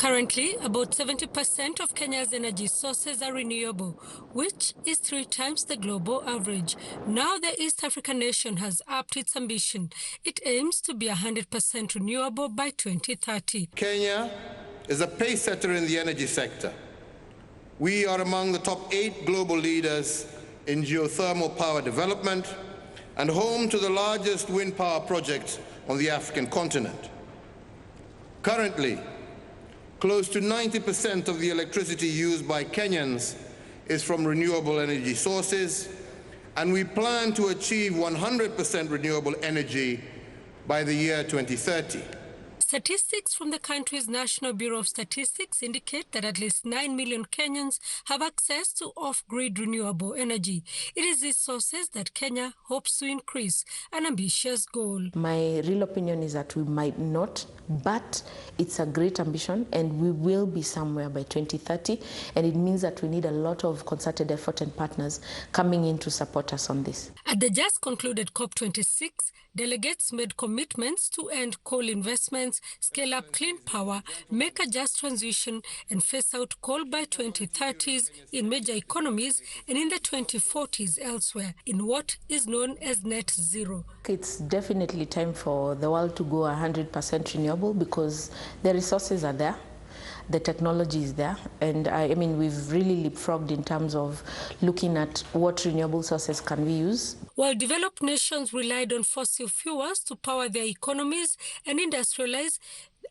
Currently, about 70% of Kenya's energy sources are renewable, which is 3 times the global average. Now the East African nation has upped its ambition. It aims to be 100% renewable by 2030. Kenya is a pace setter in the energy sector. We are among the top 8 global leaders in geothermal power development and home to the largest wind power project on the African continent. Currently, close to 90% of the electricity used by Kenyans is from renewable energy sources, and we plan to achieve 100% renewable energy by the year 2030. Statistics from the country's National Bureau of Statistics indicate that at least 9 million Kenyans have access to off-grid renewable energy. It is these sources that Kenya hopes to increase, an ambitious goal. My real opinion is that we might not, but it's a great ambition and we will be somewhere by 2030, and it means that we need a lot of concerted effort and partners coming in to support us on this. At the just concluded COP26, delegates made commitments to end coal investments, scale up clean power, make a just transition, and phase out coal by 2030s in major economies and in the 2040s elsewhere, in what is known as net zero. It's definitely time for the world to go 100% renewable because the resources are there. The technology is there, and I mean we've really leapfrogged in terms of looking at what renewable sources can we use. While developed nations relied on fossil fuels to power their economies and industrialize,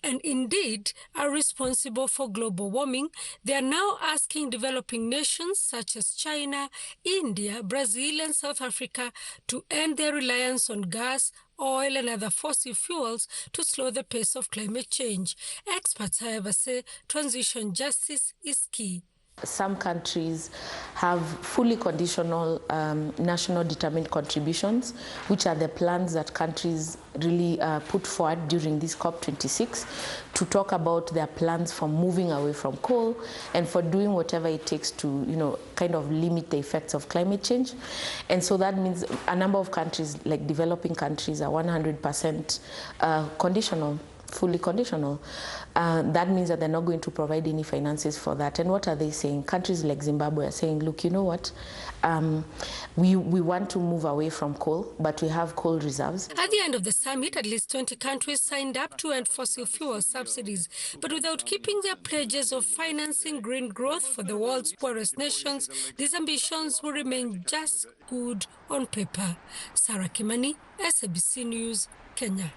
and indeed are responsible for global warming, they are now asking developing nations such as China, India, Brazil, and South Africa to end their reliance on gas, oil, and other fossil fuels to slow the pace of climate change. Experts, however, say transition justice is key. Some countries have fully conditional national determined contributions, which are the plans that countries really put forward during this COP26 to talk about their plans for moving away from coal and for doing whatever it takes to, kind of limit the effects of climate change. And so that means a number of countries, like developing countries, are 100% conditional. Fully conditional. That means that they're not going to provide any finances for that. And what are they saying? Countries like Zimbabwe are saying, look, you know what? We want to move away from coal, but we have coal reserves. At the end of the summit, at least 20 countries signed up to end fossil fuel subsidies, but without keeping their pledges of financing green growth for the world's poorest nations, these ambitions will remain just good on paper. Sarah Kimani, SABC News, Kenya.